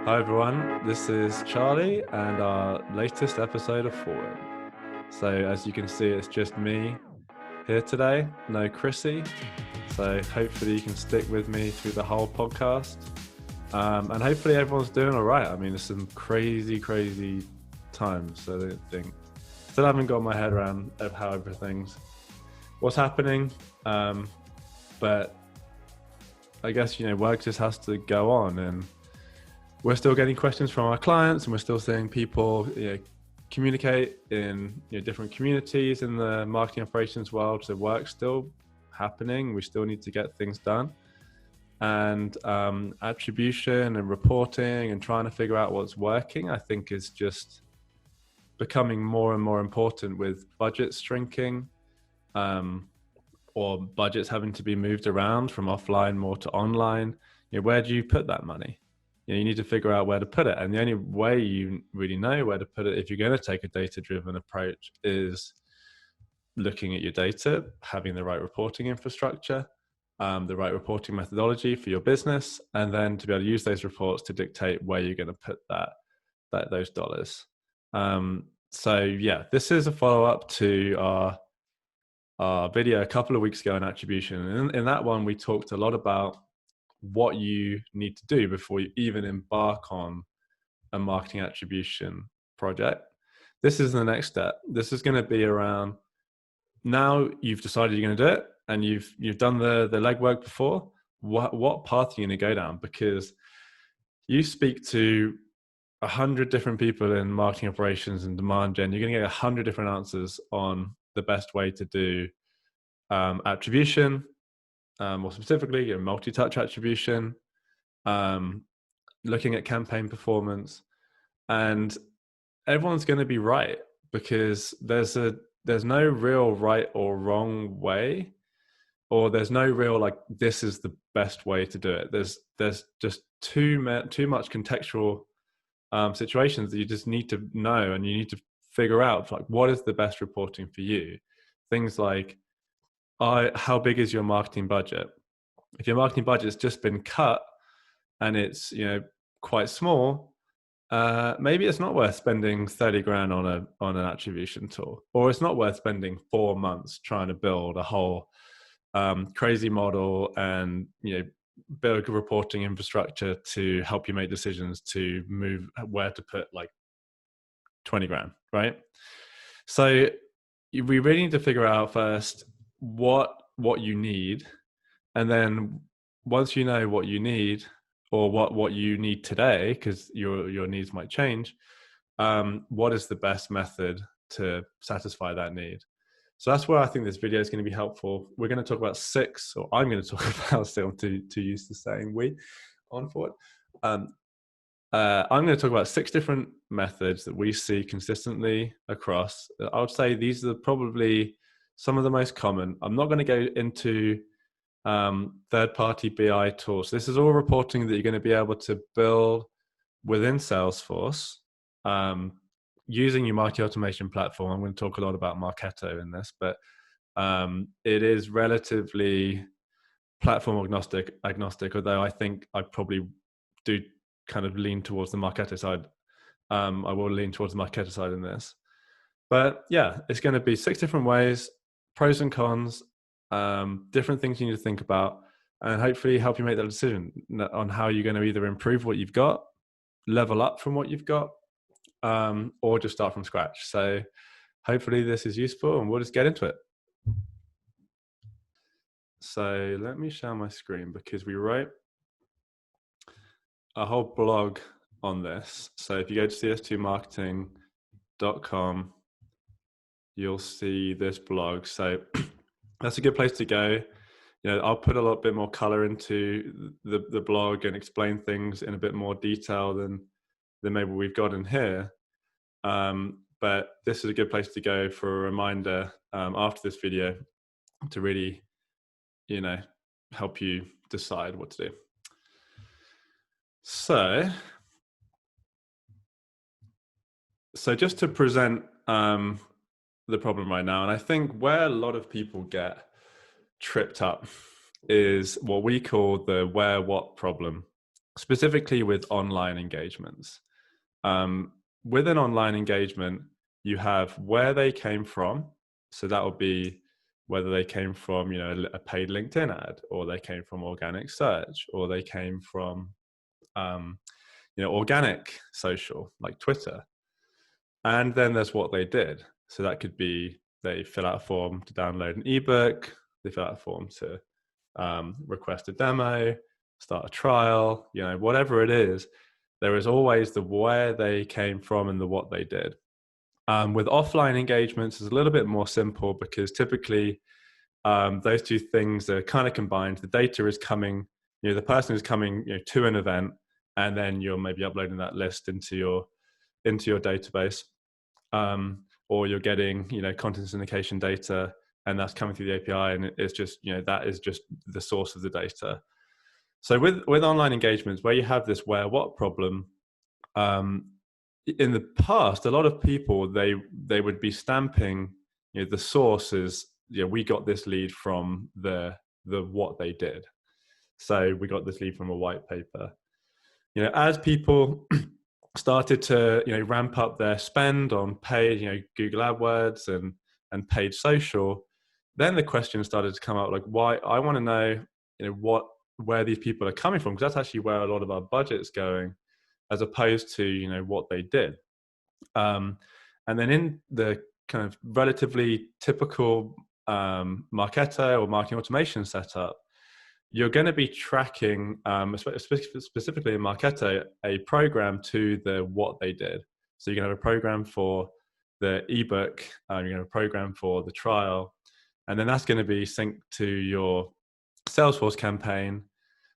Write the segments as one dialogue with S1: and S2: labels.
S1: Hi everyone, this is Charlie and our latest episode of Forward. So as you can see, it's just me here today, no Chrissy. So hopefully you can stick with me through the whole podcast. And hopefully everyone's doing all right. I mean, it's some crazy times. So I think still haven't got my head around of how what's happening. But I guess, work just has to go on, and we're still getting questions from our clients, and we're still seeing people communicate in different communities in the marketing operations world. So work's still happening. We still need to get things done. And attribution and reporting and trying to figure out what's working, I think, is just becoming more and more important with budgets shrinking, or budgets having to be moved around from offline more to online. Where do you put that money? You need to figure out where to put it. And the only way you really know where to put it, if you're going to take a data-driven approach, is looking at your data, having the right reporting infrastructure, the right reporting methodology for your business, and then to be able to use those reports to dictate where you're going to put those dollars. So yeah, this is a follow-up to our video a couple of weeks ago on attribution. And in that one, we talked a lot about what you need to do before you even embark on a marketing attribution project. This is the next step. This is going to be around, now you've decided you're going to do it, and you've done the legwork before. What path are you going to go down? Because you speak to 100 different people in marketing operations and demand gen, you're going to get 100 different answers on the best way to do attribution, more specifically, multi-touch attribution, looking at campaign performance, and everyone's going to be right, because there's no real right or wrong way, or there's no real this is the best way to do it. There's just too much contextual situations that you just need to know, and you need to figure out what is the best reporting for you. Things like, how big is your marketing budget? If your marketing budget's just been cut and it's quite small, maybe it's not worth spending 30 grand on an attribution tool, or it's not worth spending 4 months trying to build a whole crazy model and build a reporting infrastructure to help you make decisions to move where to put 20 grand, right? So we really need to figure out first what you need, and then once you know what you need, or what you need today, because your needs might change, what is the best method to satisfy that need? So that's where I think this video is going to be helpful. We're going to talk about I'm going to talk about, still to use the saying we on Forward. I'm going to talk about 6 different methods that we see consistently across. I would say these are probably some of the most common. I'm not going to go into third-party BI tools. This is all reporting that you're going to be able to build within Salesforce, using your marketing automation platform. I'm going to talk a lot about Marketo in this, but it is relatively platform agnostic, although I think I probably do kind of lean towards the Marketo side. I will lean towards the Marketo side in this. But yeah, it's going to be 6 different ways, pros and cons, different things you need to think about, and hopefully help you make that decision on how you're going to either improve what you've got, level up from what you've got, or just start from scratch. So hopefully this is useful, and we'll just get into it. So let me share my screen, because we wrote a whole blog on this. So if you go to cs2marketing.com, you'll see this blog. So that's a good place to go. I'll put a lot bit more color into the blog and explain things in a bit more detail than maybe we've got in here. But this is a good place to go for a reminder after this video to really, help you decide what to do. So just to present the problem right now, and I think where a lot of people get tripped up is what we call the where what problem. specifically with online engagements. Um, with an online engagement, you have where they came from. So that would be whether they came from, a paid LinkedIn ad, or they came from organic search, or they came from, organic social like Twitter. And then there's what they did. So that could be they fill out a form to download an ebook, they fill out a form to request a demo, start a trial, whatever it is. There is always the where they came from and the what they did. With offline engagements, it's a little bit more simple because typically those two things are kind of combined. The data is coming, the person is coming to an event, and then you're maybe uploading that list into your database, or you're getting content syndication data, and that's coming through the API, and it's just that is just the source of the data. So with online engagements, where you have this where what problem, in the past, a lot of people they would be stamping the sources. We got this lead from the what they did. So we got this lead from a white paper. As people started to ramp up their spend on paid Google AdWords and paid social, then the question started to come up, like, why I want to know where these people are coming from, because that's actually where a lot of our budget's going, as opposed to what they did. And then in the kind of relatively typical Marketo or marketing automation setup, you're going to be tracking, specifically in Marketo, a program to the what they did. So you're going to have a program for the ebook, you're going to have a program for the trial, and then that's going to be synced to your Salesforce campaign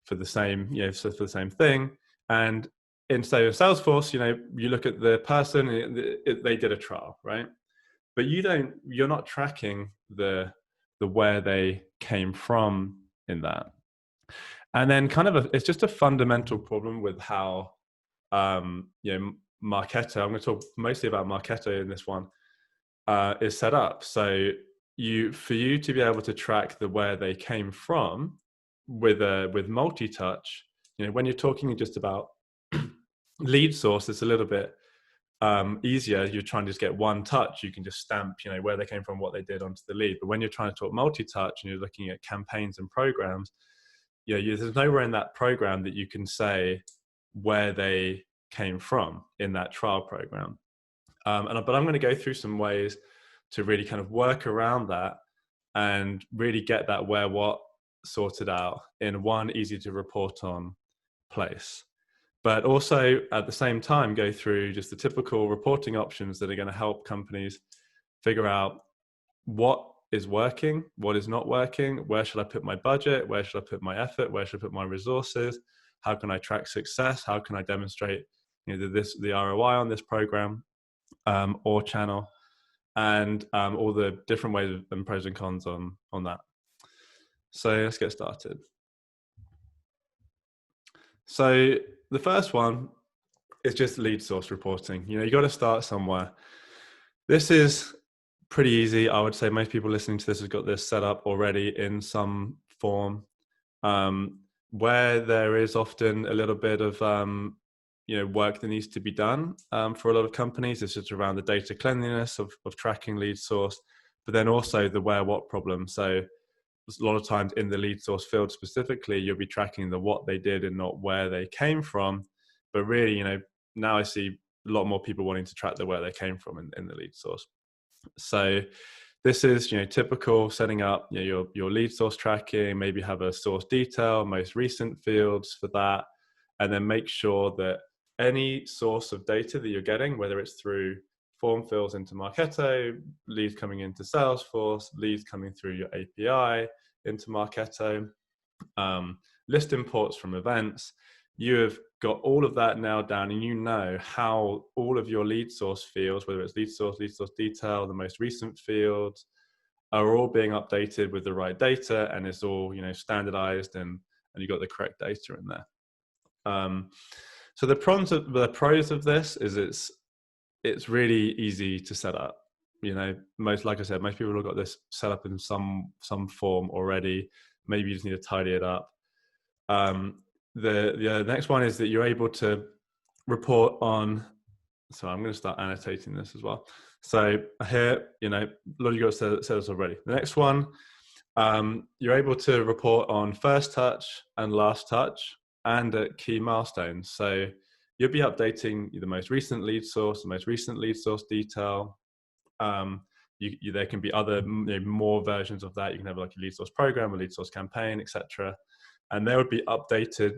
S1: for the same, for the same thing. And instead of Salesforce, you look at the person, they did a trial, right? But you're not tracking the where they came from in that. And then it's just a fundamental problem with how, Marketo, I'm going to talk mostly about Marketo in this one, is set up. So for you to be able to track the where they came from with multi-touch, when you're talking just about lead source, it's a little bit easier. You're trying to just get one touch. You can just stamp, where they came from, what they did onto the lead. But when you're trying to talk multi-touch and you're looking at campaigns and programs, there's nowhere in that program that you can say where they came from in that trial program. But I'm going to go through some ways to really kind of work around that and really get that where what sorted out in one easy to report on place. But also at the same time, go through just the typical reporting options that are going to help companies figure out what is working, what is not working, where should I put my budget, where should I put my effort, where should I put my resources, how can I track success, how can I demonstrate the ROI on this program or channel, and all the different ways and pros and cons on that. So let's get started. So the first one is just lead source reporting. You got to start somewhere. This is pretty easy. I would say most people listening to this have got this set up already in some form. Where there is often a little bit of work that needs to be done for a lot of companies. It's just around the data cleanliness of tracking lead source, but then also the where what problem. So a lot of times in the lead source field specifically, you'll be tracking the what they did and not where they came from. But really, now I see a lot more people wanting to track the where they came from in the lead source. So this is typical setting up your lead source tracking. Maybe have a source detail, most recent fields for that, and then make sure that any source of data that you're getting, whether it's through form fills into Marketo, leads coming into Salesforce, leads coming through your API into Marketo, list imports from events, you have got all of that nailed down, and how all of your lead source fields, whether it's lead source detail, the most recent fields, are all being updated with the right data, and it's all standardized, and you've got the correct data in there. So the pros of this is it's really easy to set up. Like I said, most people have got this set up in some form already. Maybe you just need to tidy it up. the next one is that you're able to report on. So I'm going to start annotating this as well. So here, a lot of you guys said this already. The next one, you're able to report on first touch and last touch and at key milestones. So you'll be updating the most recent lead source, the most recent lead source detail. There can be other more versions of that. You can have like a lead source program, a lead source campaign, etc. And they would be updated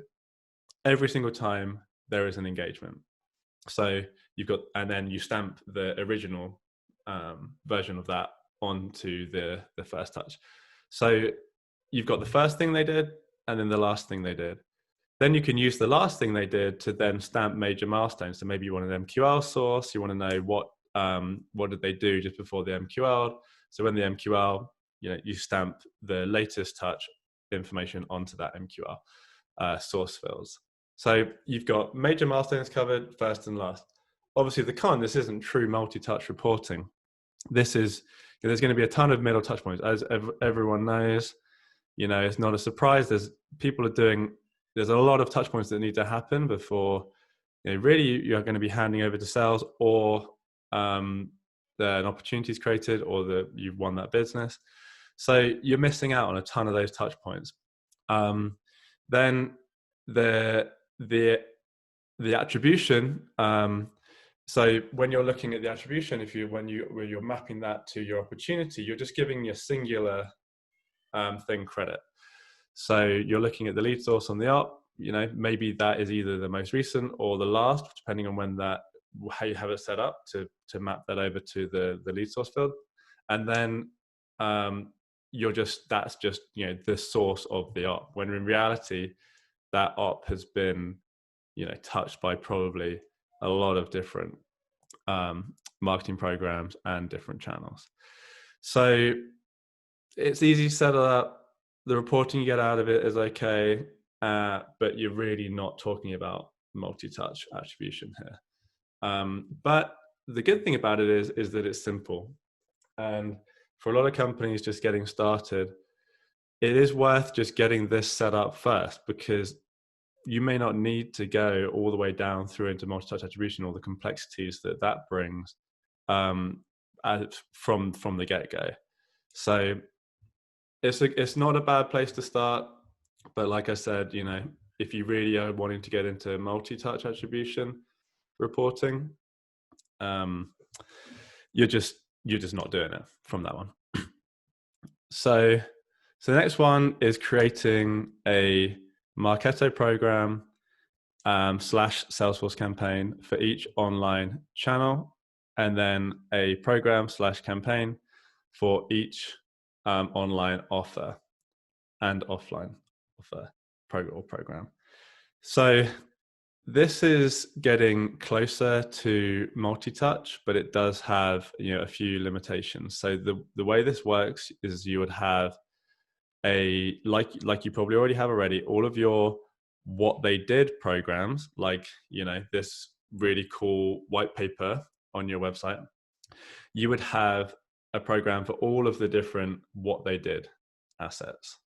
S1: every single time there is an engagement. So you've got, and then you stamp the original version of that onto the first touch. So you've got the first thing they did and then the last thing they did. Then you can use the last thing they did to then stamp major milestones. So maybe you want an MQL source, you want to know what did they do just before the MQL. So when the MQL, you stamp the latest touch information onto that MQL source fields. So you've got major milestones covered, first and last. Obviously, this isn't true multi-touch reporting. This is, there's going to be a ton of middle touch points. As everyone knows, it's not a surprise. There's a lot of touch points that need to happen before, really you're going to be handing over to sales, or an opportunity is created, or you've won that business. So you're missing out on a ton of those touch points. Then the attribution. So when you're looking at the attribution, when you're mapping that to your opportunity, you're just giving a singular thing credit. So you're looking at the lead source on the up. Maybe that is either the most recent or the last, depending on how you have it set up to map that over to the lead source field. And then that's just the source of the op, when in reality that op has been touched by probably a lot of different marketing programs and different channels. So it's easy to set it up. The reporting you get out of it is okay, but you're really not talking about multi-touch attribution here. But the good thing about it is that it's simple. And for a lot of companies just getting started, it is worth just getting this set up first, because you may not need to go all the way down through into multi-touch attribution, or the complexities that brings from the get-go. So it's not a bad place to start, but like I said, if you really are wanting to get into multi-touch attribution reporting, you're just not doing it from that one. So the next one is creating a Marketo program / Salesforce campaign for each online channel, and then a program / campaign for each online offer and offline offer program. So this is getting closer to multi-touch, but it does have a few limitations. So the way this works is you would have like you probably already have already, all of your what they did programs, like this really cool white paper on your website. You would have a program for all of the different what they did assets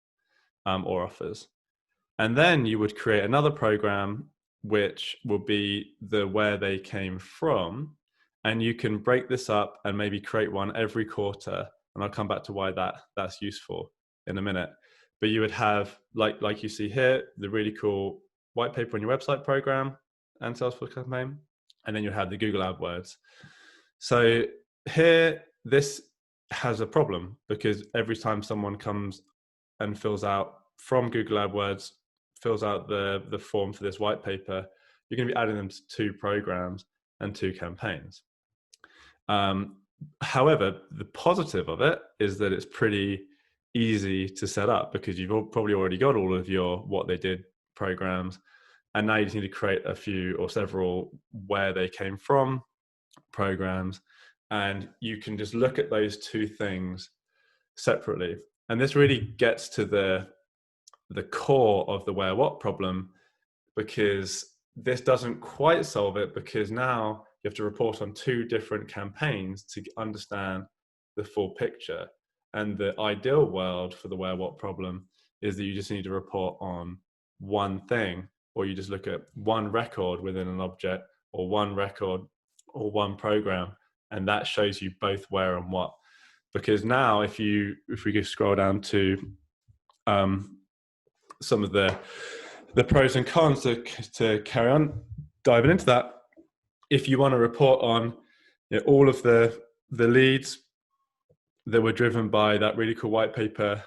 S1: or offers, and then you would create another program which will be the where they came from, and you can break this up and maybe create one every quarter, and I'll come back to why that's useful in a minute. But you would have, like you see here, the really cool white paper on your website program and Salesforce campaign, and then you have the Google AdWords. So here, this has a problem, because every time someone comes and fills out from Google AdWords, fills out the form for this white paper, you're going to be adding them to 2 programs and 2 campaigns. However, the positive of it is that it's pretty easy to set up, because you've probably already got all of your what they did programs, and now you just need to create a few or several where they came from programs, and you can just look at those 2 things separately. And this really gets to the core of the where what problem, because this doesn't quite solve it, because now you have to report on 2 different campaigns to understand the full picture. And the ideal world for the where what problem is that you just need to report on one thing or you just look at one record within an object, or one record, or one program, and that shows you both where and what. Because now if we just scroll down to some of the pros and cons to carry on diving into that, if you want to report on all of the leads that were driven by that really cool white paper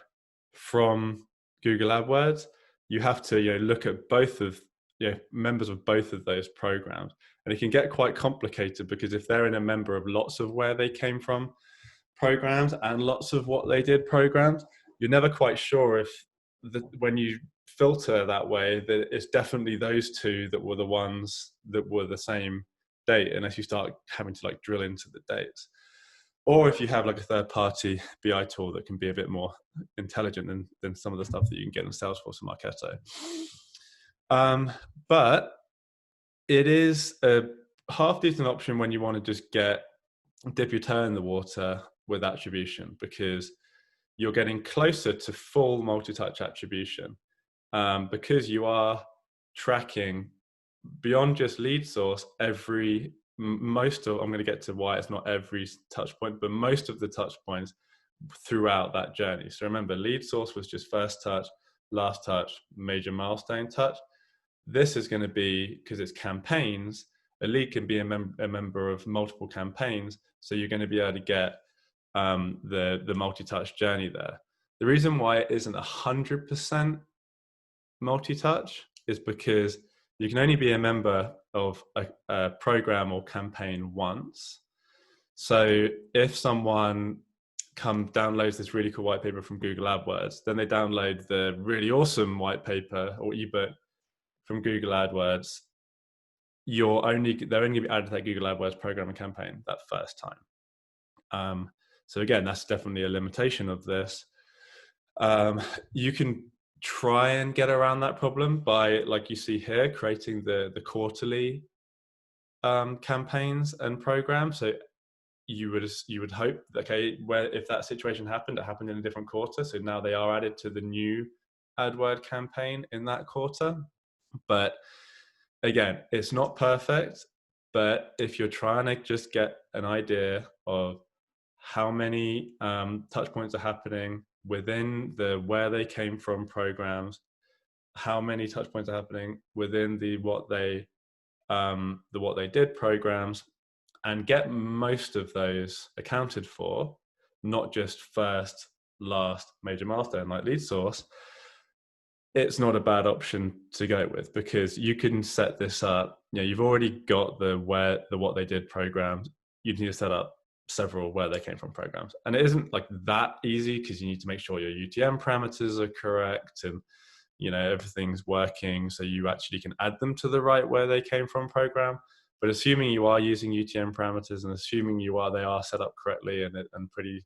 S1: from Google AdWords, you have to look at both of members of both of those programs. And it can get quite complicated, because if they're in a member of lots of where they came from programs and lots of what they did programs, you're never quite sure if when you filter that way, that it's definitely those two that were the ones that were the same date, unless you start having to drill into the dates. Or if you have a third-party BI tool that can be a bit more intelligent than some of the stuff that you can get in Salesforce and Marketo. But it is a half-decent option when you want to just dip your toe in the water with attribution, because you're getting closer to full multi-touch attribution, because you are tracking beyond just lead source I'm going to get to why it's not every touch point, but most of the touch points throughout that journey. So remember, lead source was just first touch, last touch, major milestone touch. This is going to be, because it's campaigns, a lead can be a member of multiple campaigns, so you're going to be able to get the multi-touch journey there. The reason why it isn't 100% multi-touch is because you can only be a member of a program or campaign once. So if someone downloads this really cool white paper from Google AdWords, then they download the really awesome white paper or ebook from Google AdWords, they're only going to be added to that Google AdWords program and campaign that first time. So again, that's definitely a limitation of this. You can try and get around that problem by, like you see here, creating the quarterly campaigns and programs. So you would hope, okay, if that situation happened, it happened in a different quarter, so now they are added to the new AdWord campaign in that quarter. But again, it's not perfect, but if you're trying to just get an idea of how many touch points are happening within the where they came from programs, how many touch points are happening within the what they did programs, and get most of those accounted for, not just first, last, major milestone like lead source, it's not a bad option to go with, because you can set this up. You've already got the what they did programs. You need to set up several where they came from programs, and it isn't that easy, because you need to make sure your UTM parameters are correct and everything's working, so you actually can add them to the right where they came from program. But assuming you are using UTM parameters, and assuming they are set up correctly and pretty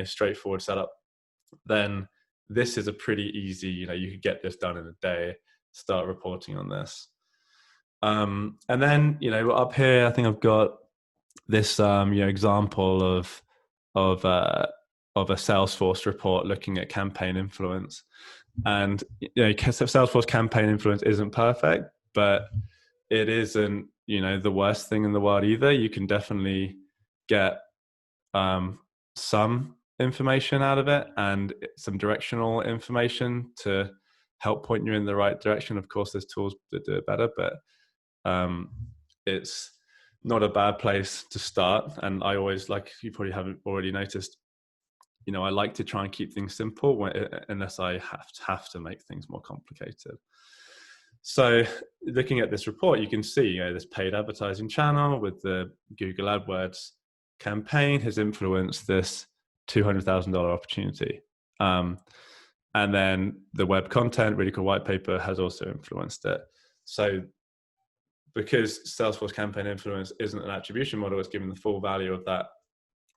S1: straightforward setup, then this is a pretty easy, you could get this done in a day, start reporting on this. And then up here, I think I've got this example of a Salesforce report looking at campaign influence. And Salesforce campaign influence isn't perfect, but it isn't the worst thing in the world either. You can definitely get some information out of it, and some directional information to help point you in the right direction. Of course, there's tools that do it better, but it's not a bad place to start. And I always, like you probably haven't already noticed, I like to try and keep things simple unless I have to make things more complicated. So looking at this report, you can see this paid advertising channel with the Google AdWords campaign has influenced this $200,000 opportunity. And then the web content, really cool white paper, has also influenced it. So because Salesforce campaign influence isn't an attribution model, it's giving the full value of that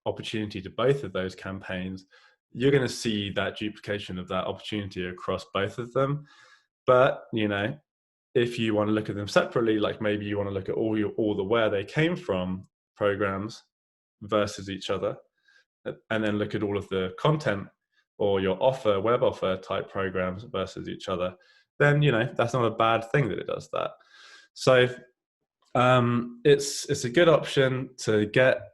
S1: opportunity to both of those campaigns, you're going to see that duplication of that opportunity across both of them. But if you want to look at them separately, maybe you want to look at all the where they came from programs versus each other, and then look at all of the content or your web offer type programs versus each other, then that's not a bad thing that it does that. So it's a good option to get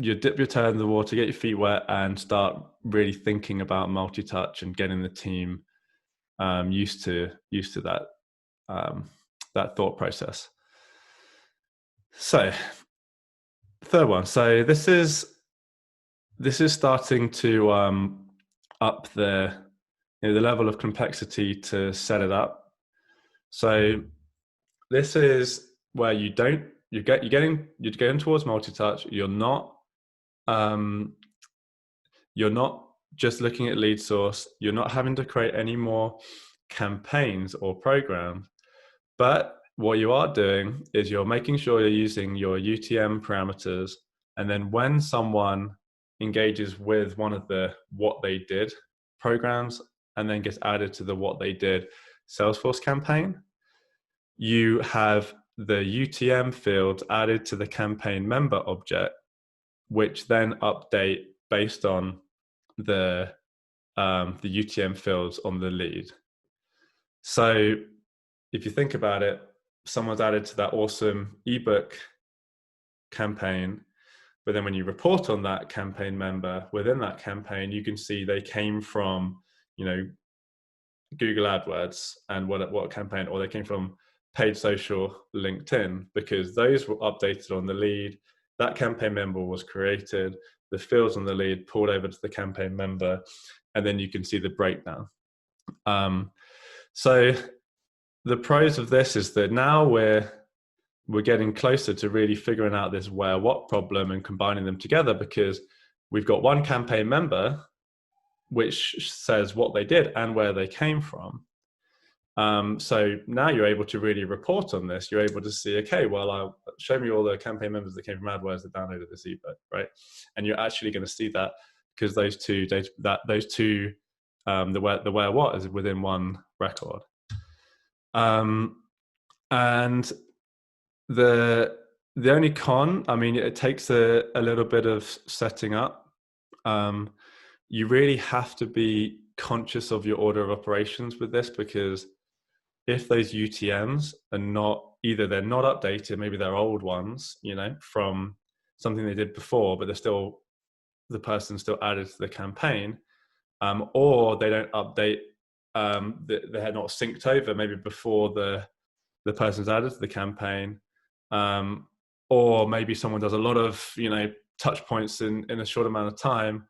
S1: you dip your toe in the water, get your feet wet, and start really thinking about multi-touch and getting the team used to that that thought process. So third one. So this is starting to up the the level of complexity to set it up. So this is where you're getting towards multi-touch. You're not just looking at lead source. You're not having to create any more campaigns or programs, but what you are doing is you're making sure you're using your UTM parameters, and then when someone engages with one of the what they did programs and then gets added to the what they did Salesforce campaign, you have the UTM fields added to the campaign member object, which then update based on the UTM fields on the lead. So if you think about it, someone's added to that awesome ebook campaign, but then when you report on that campaign member within that campaign, you can see they came from Google AdWords and what campaign, or they came from paid social, LinkedIn, because those were updated on the lead. That campaign member was created, the fields on the lead pulled over to the campaign member, and then you can see the breakdown. So the pros of this is that now we're getting closer to really figuring out this where what problem and combining them together, because we've got one campaign member which says what they did and where they came from. So now you're able to really report on this. You're able to see, okay, well, show me all the campaign members that came from AdWords that downloaded this ebook, right? And you're actually going to see that because those two data, the where what is within one record. And the only con, I mean, it takes a little bit of setting up. You really have to be conscious of your order of operations with this, because if those UTMs are not, either they're not updated, maybe they're old ones, from something they did before, but the person's still added to the campaign, or they don't update, they had not synced over maybe before the person's added to the campaign, or maybe someone does a lot of touch points in a short amount of time,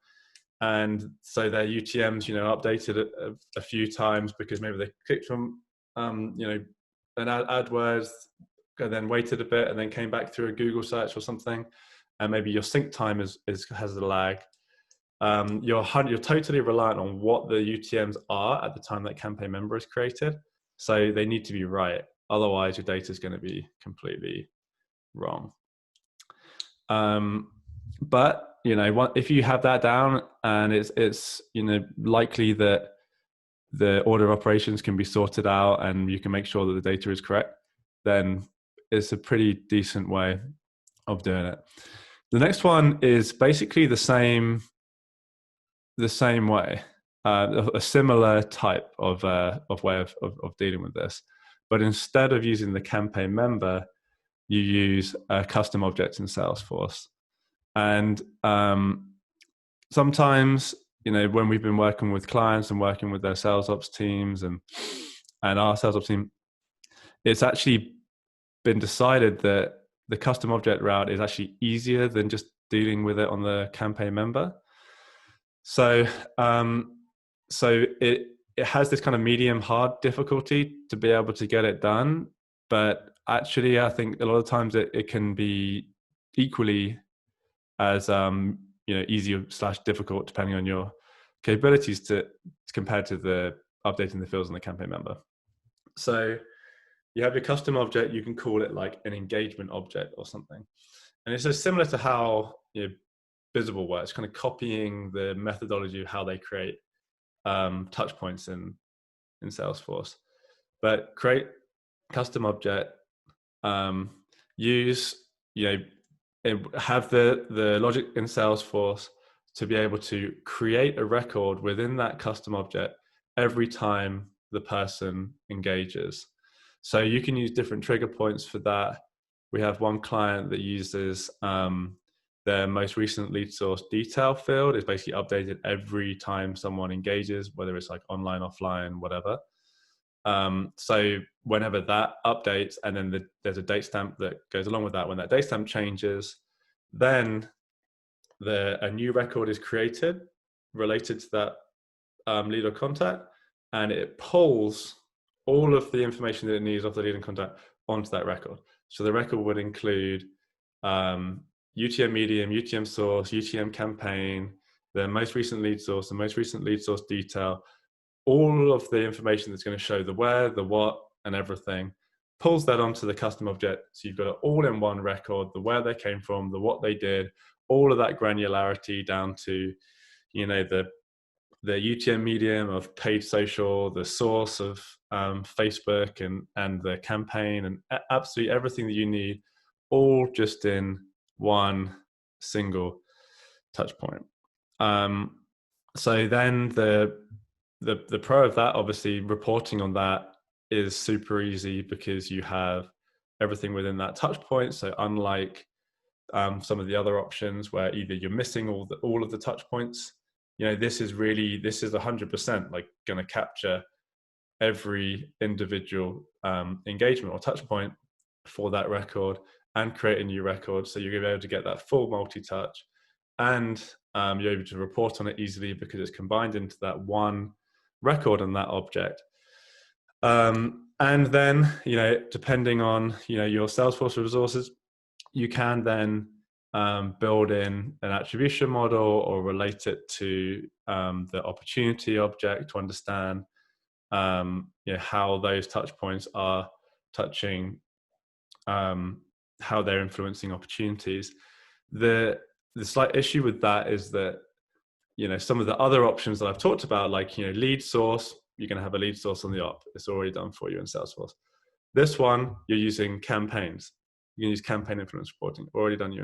S1: and so their UTMs updated a few times because maybe they clicked from an AdWords, and then waited a bit and then came back through a Google search or something, and maybe your sync time has a lag. You're totally reliant on what the UTMs are at the time that campaign member is created, so they need to be right. Otherwise, your data is going to be completely wrong. But if you have that down, and it's likely that the order of operations can be sorted out and you can make sure that the data is correct, then it's a pretty decent way of doing it. The next one is basically the same way, a similar type of way of dealing with this, but instead of using the campaign member, you use a custom object in Salesforce. And sometimes, when we've been working with clients and working with their sales ops teams and our sales ops team, it's actually been decided that the custom object route is actually easier than just dealing with it on the campaign member. So it has this kind of medium hard difficulty to be able to get it done, but actually I think a lot of times it can be equally as easy / difficult depending on your capabilities to compared to the updating the fields on the campaign member. So you have your custom object, you can call it like an engagement object or something, and it's just similar to how Visible works, kind of copying the methodology of how they create touch points in Salesforce. But create custom object, use have the logic in Salesforce to be able to create a record within that custom object every time the person engages. So you can use different trigger points for that. We have one client that uses their most recent lead source detail field is basically updated every time someone engages, whether it's like online, offline, whatever. So whenever that updates, and then there's a date stamp that goes along with that. When that date stamp changes, then a new record is created related to that lead or contact, and it pulls all of the information that it needs off the lead and contact onto that record. So the record would include UTM medium, UTM source, UTM campaign, the most recent lead source, the most recent lead source detail, all of the information that's going to show the where, the what, and everything, pulls that onto the custom object. So you've got it all in one record, the where they came from, the what they did, all of that granularity down to, the UTM medium of paid social, the source of Facebook and the campaign, and absolutely everything that you need, all just in one single touch point. So then the pro of that, obviously reporting on that is super easy because you have everything within that touch point. So unlike some of the other options where either you're missing all of the touch points, this is 100% like going to capture every individual engagement or touch point for that record and create a new record. So you're going to be able to get that full multi-touch, and you're able to report on it easily because it's combined into that one record and that object. And then, depending on, your Salesforce resources, you can then build in an attribution model or relate it to the opportunity object to understand how those touch points are touching, how they're influencing opportunities. The slight issue with that is that, some of the other options that I've talked about, like, lead source, you're going to have a lead source on the op. It's already done for you in Salesforce. This one, you're using campaigns. You can use campaign influence reporting, already done for you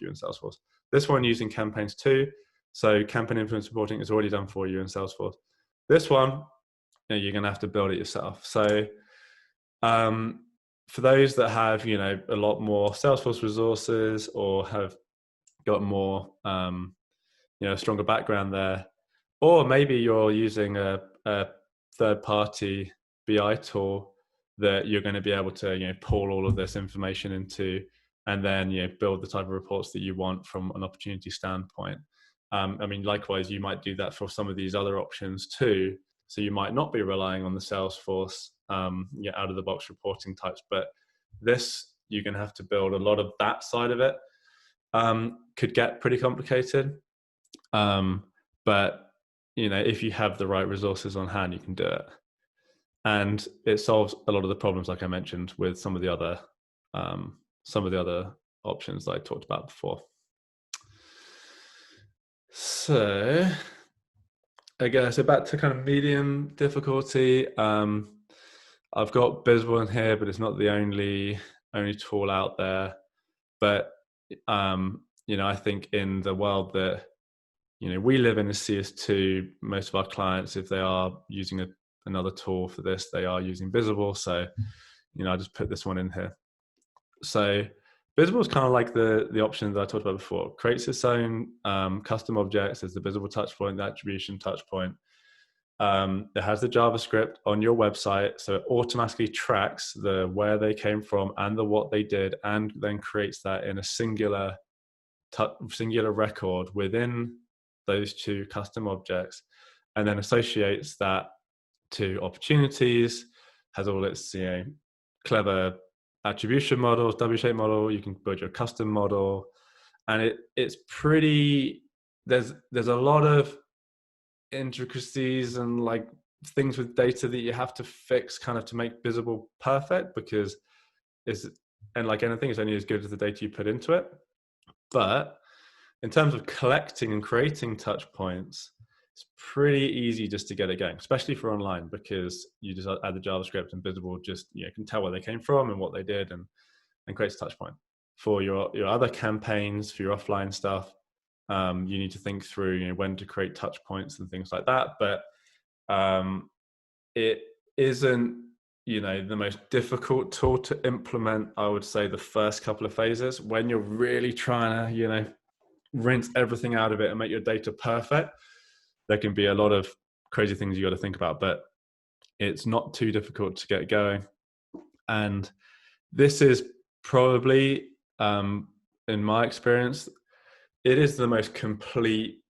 S1: in Salesforce. This one using campaigns too. So campaign influence reporting is already done for you in Salesforce. This one, you're going to have to build it yourself. So for those that have, a lot more Salesforce resources or have got more, stronger background there, or maybe you're using a third-party BI tool that you're going to be able to, pull all of this information into, and then, build the type of reports that you want from an opportunity standpoint. Likewise, you might do that for some of these other options too. So you might not be relying on the Salesforce, out of the box reporting types, but this, you're going to have to build a lot of that side of it. Could get pretty complicated. But if you have the right resources on hand, you can do it. And it solves a lot of the problems, like I mentioned, with some of the other options that I talked about before. So again, so back to kind of medium difficulty. I've got Bizzle in here, but it's not the only tool out there. But I think in the world that we live in as CS2, most of our clients, if they are using another tool for this, they are using Bizzle. So, I just put this one in here. So Bizzle is kind of like the option that I talked about before. It creates its own custom objects. There's the Bizzle touchpoint, the attribution touchpoint. It has the JavaScript on your website, so it automatically tracks the where they came from and the what they did, and then creates that in a singular record within those two custom objects, and then associates that to opportunities, has all its clever attribution models, W-shaped model. You can build your custom model, and it's pretty, there's a lot of intricacies and like things with data that you have to fix kind of to make Bizzle perfect, because like anything, it's only as good as the data you put into it. But in terms of collecting and creating touch points, it's pretty easy just to get it going, especially for online, because you just add the JavaScript and Bizzle just can tell where they came from and what they did, and creates a touch point. For your other campaigns, for your offline stuff, you need to think through when to create touch points and things like that. But It isn't, the most difficult tool to implement. I would say the first couple of phases, when you're really trying to, rinse everything out of it and make your data perfect, there can be a lot of crazy things you got to think about, but it's not too difficult to get going. And this is probably, in my experience, it is the most complete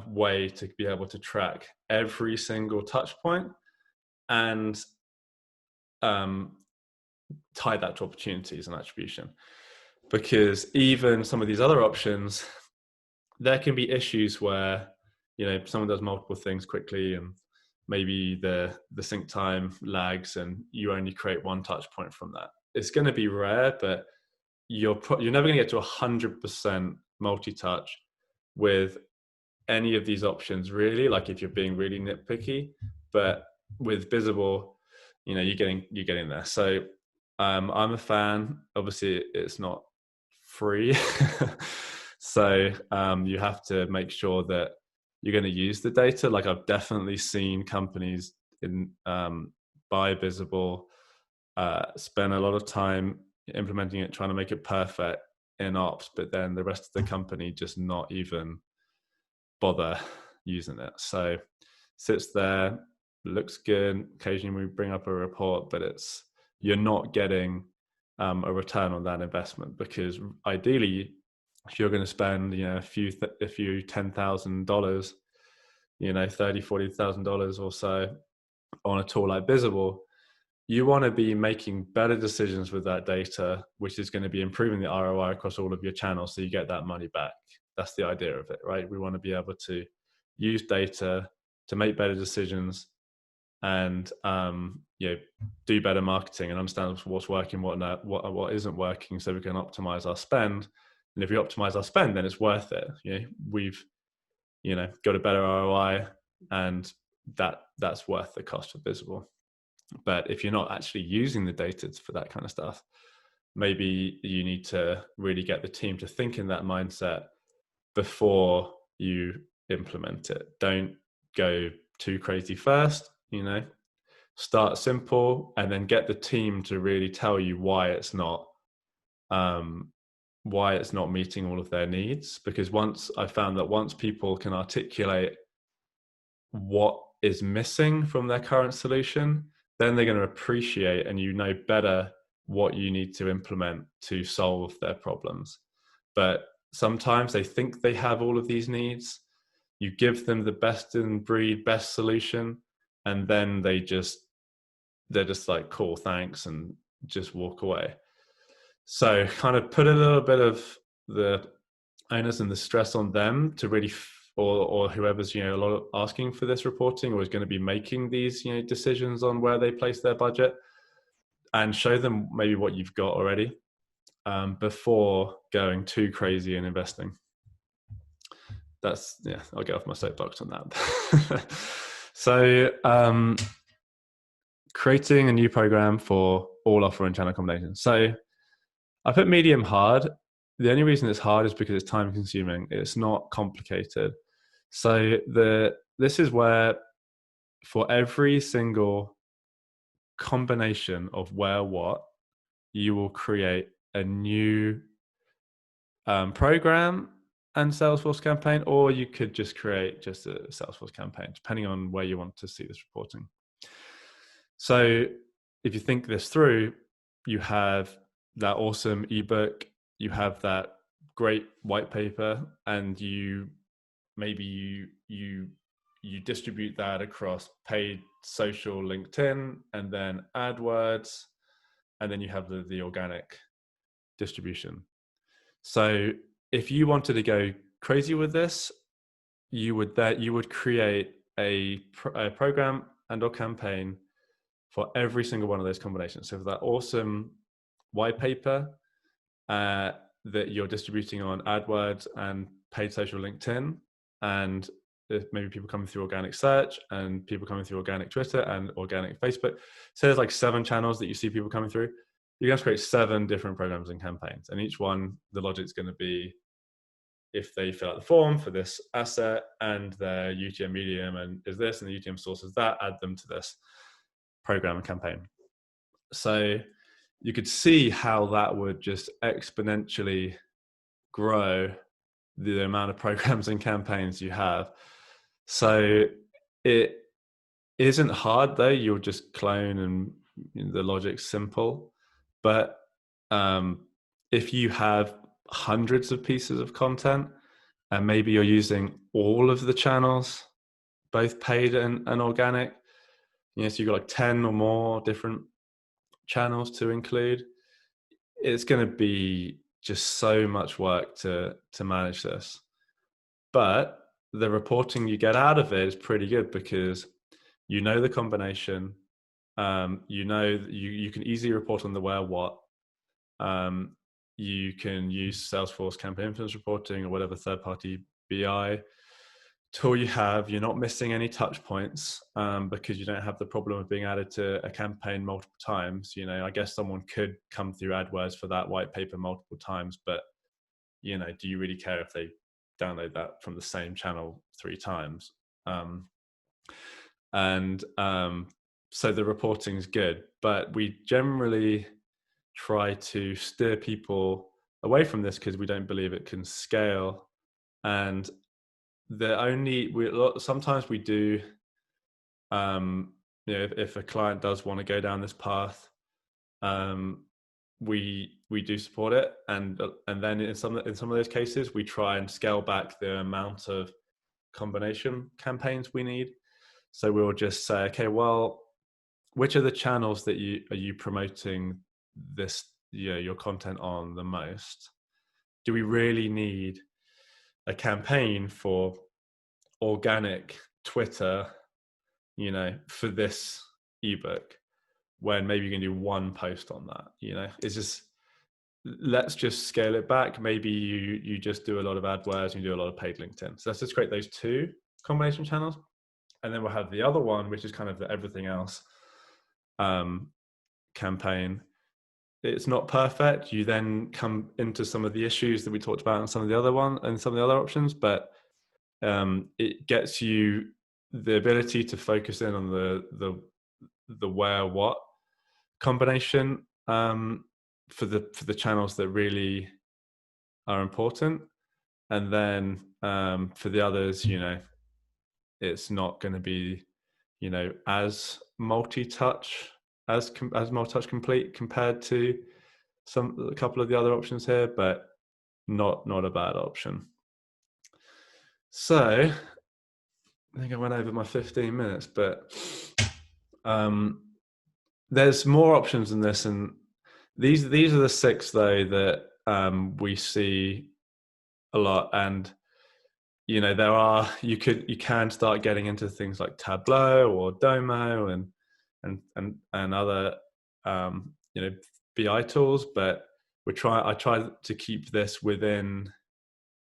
S1: way to be able to track every single touch point and tie that to opportunities and attribution. Because even some of these other options, there can be issues where, someone does multiple things quickly and maybe the sync time lags and you only create one touch point from that. It's going to be rare, but you're never going to get to 100% multi-touch with any of these options, really, like if you're being really nitpicky. But with Visible, you're getting there. So I'm a fan. Obviously it's not free. So you have to make sure that you're going to use the data. Like I've definitely seen companies buy Visible, spend a lot of time implementing it, trying to make it perfect in ops, but then the rest of the company just not even bother using it. So sits there, looks good. Occasionally we bring up a report, but you're not getting a return on that investment, because ideally, if you're going to spend a few $10,000, $30,000-$40,000 or so on a tool like Visible, you want to be making better decisions with that data, which is going to be improving the ROI across all of your channels, so you get that money back. That's the idea of it, right? We want to be able to use data to make better decisions and do better marketing and understand what's working, what isn't working, so we can optimize our spend. And if we optimize our spend, then it's worth it. We've got a better ROI, and that's worth the cost of Visible. But if you're not actually using the data for that kind of stuff, maybe you need to really get the team to think in that mindset before you implement it. Don't go too crazy first, start simple, and then get the team to really tell you why it's not meeting all of their needs. Because once people can articulate what is missing from their current solution, then they're going to appreciate and better what you need to implement to solve their problems. But sometimes they think they have all of these needs. You give them the best in breed, best solution, and then they're just like, cool, thanks, and just walk away. So kind of put a little bit of the onus and the stress on them to really, or whoever's, a lot of asking for this reporting or is going to be making these, decisions on where they place their budget, and show them maybe what you've got already before going too crazy and investing. I'll get off my soapbox on that. So creating a new program for all offer and channel combinations. So I put medium hard. The only reason it's hard is because it's time consuming. It's not complicated. So this is where, for every single combination of where what, you will create a new program and Salesforce campaign, or you could just create just a Salesforce campaign, depending on where you want to see this reporting. So if you think this through, you have that awesome ebook, you have that great white paper, and you distribute that across paid social, LinkedIn, and then AdWords, and then you have the organic distribution. So if you wanted to go crazy with this, you would create a program and or campaign for every single one of those combinations. So for that awesome white paper that you're distributing on AdWords and paid social LinkedIn, and maybe people coming through organic search and people coming through organic Twitter and organic Facebook. So there's like 7 channels that you see people coming through. You're going to create 7 different programs and campaigns, and each one, the logic's going to be if they fill out the form for this asset and their UTM medium and is this and the UTM source is that, add them to this program and campaign. So you could see how that would just exponentially grow the amount of programs and campaigns you have. So it isn't hard though. You'll just clone and the logic's simple. But if you have hundreds of pieces of content and maybe you're using all of the channels, both paid and organic, so you've got like 10 or more different channels to include, it's going to be just so much work to manage this. But the reporting you get out of it is pretty good because you know the combination, you can easily report on the where, what. You can use Salesforce campaign influence reporting or whatever third-party BI tool you have. You're not missing any touch points because you don't have the problem of being added to a campaign multiple times. I guess someone could come through AdWords for that white paper multiple times, but do you really care if they download that from the same channel 3 times? So the reporting is good, but we generally try to steer people away from this because we don't believe it can scale. And sometimes we do, if a client does want to go down this path, we do support it, and then in some of those cases we try and scale back the amount of combination campaigns we need. So we'll just say, okay, well, which are the channels that are you promoting this, your content on the most? Do we really need a campaign for organic Twitter, for this ebook, when maybe you can do one post on that? It's just, let's just scale it back. Maybe you just do a lot of AdWords and you do a lot of paid LinkedIn. So let's just create those 2 combination channels. And then we'll have the other one, which is kind of the everything else campaign. It's not perfect. You then come into some of the issues that we talked about and some of the other options, but it gets you the ability to focus in on the where, what combination for the channels that really are important. And then for the others, it's not going to be, as multi-touch, as multi-touch complete compared to a couple of the other options here, but not a bad option. So I think I went over my 15 minutes, but there's more options than this, and these are the 6 though that we see a lot. And there are, you can start getting into things like Tableau or Domo and other BI tools, but I try to keep this within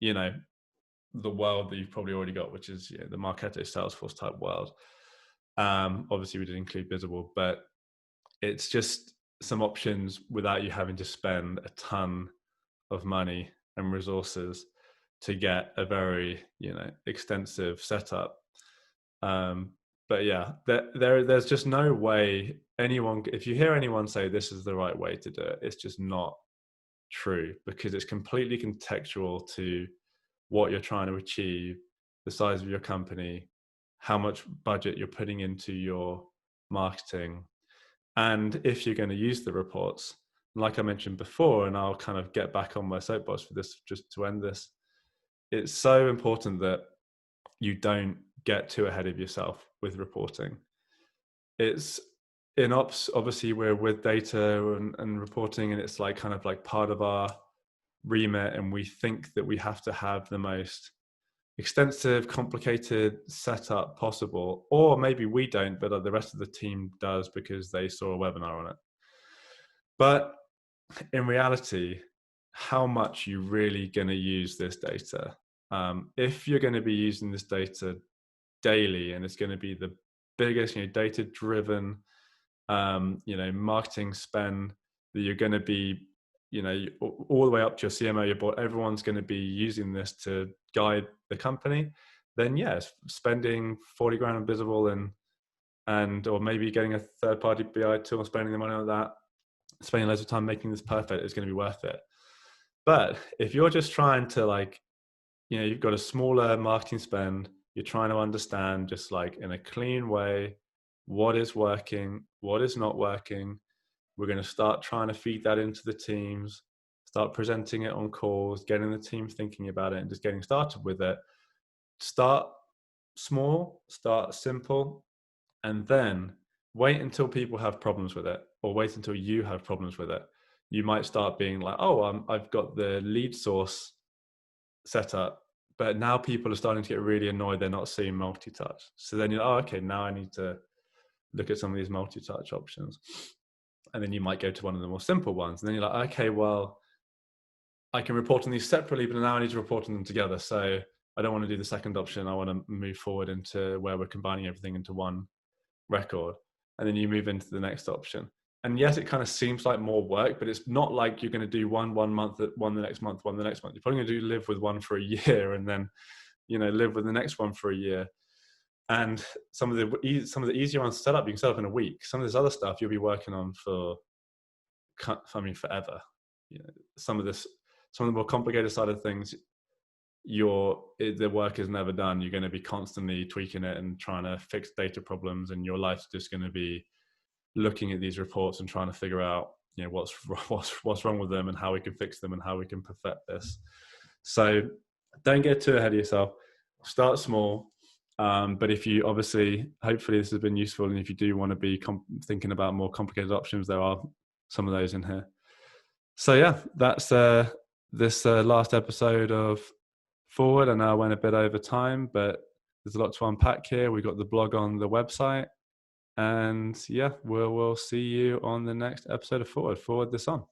S1: the world that you've probably already got, which is the Marketo Salesforce type world. Obviously we did include Visible, but it's just some options without you having to spend a ton of money and resources to get a very extensive setup. But yeah, there's just no way if you hear anyone say this is the right way to do it, it's just not true, because it's completely contextual to what you're trying to achieve, the size of your company, how much budget you're putting into your marketing, and if you're going to use the reports. Like I mentioned before, and I'll kind of get back on my soapbox for this just to end this, it's so important that you don't get too ahead of yourself with reporting. It's in ops, obviously we're with data and reporting, and it's like kind of like part of our remit, and we think that we have to have the most extensive, complicated setup possible, or maybe we don't, but the rest of the team does because they saw a webinar on it. But in reality, how much you really going to use this data? If you're going to be using this data daily, and it's going to be the biggest, data-driven, marketing spend that you're going to be, all the way up to your CMO, your board, everyone's going to be using this to guide the company, then yes, spending 40 grand on Visible or maybe getting a third party BI tool and spending the money on that, spending loads of time making this perfect is going to be worth it. But if you're just trying to you've got a smaller marketing spend, you're trying to understand just in a clean way, what is working, what is not working. We're going to start trying to feed that into the teams, start presenting it on calls, getting the team thinking about it and just getting started with it. Start small, start simple, and then wait until people have problems with it, or wait until you have problems with it. You might start being like, oh, I've got the lead source set up, but now people are starting to get really annoyed they're not seeing multi-touch. So then you're like, oh, okay, now I need to look at some of these multi-touch options. And then you might go to one of the more simple ones. And then you're like, okay, well, I can report on these separately, but now I need to report on them together. So I don't want to do the second option. I want to move forward into where we're combining everything into one record. And then you move into the next option. And yes, it kind of seems like more work, but it's not like you're going to do one month, one the next month, one the next month. You're probably going to live with one for a year and then, live with the next one for a year. And some of the easier ones to set up, you can set up in a week. Some of this other stuff you'll be working on forever. Some of the more complicated side of things, the work is never done. You're going to be constantly tweaking it and trying to fix data problems, and your life's just going to be looking at these reports and trying to figure out what's wrong with them and how we can fix them and how we can perfect this. So don't get too ahead of yourself. Start small. But if you hopefully this has been useful, and if you do want to be thinking about more complicated options, there are some of those in here. So yeah, that's this last episode of Forward. I know I went a bit over time, but there's a lot to unpack here. We got the blog on the website, and yeah, we'll see you on the next episode of Forward this on.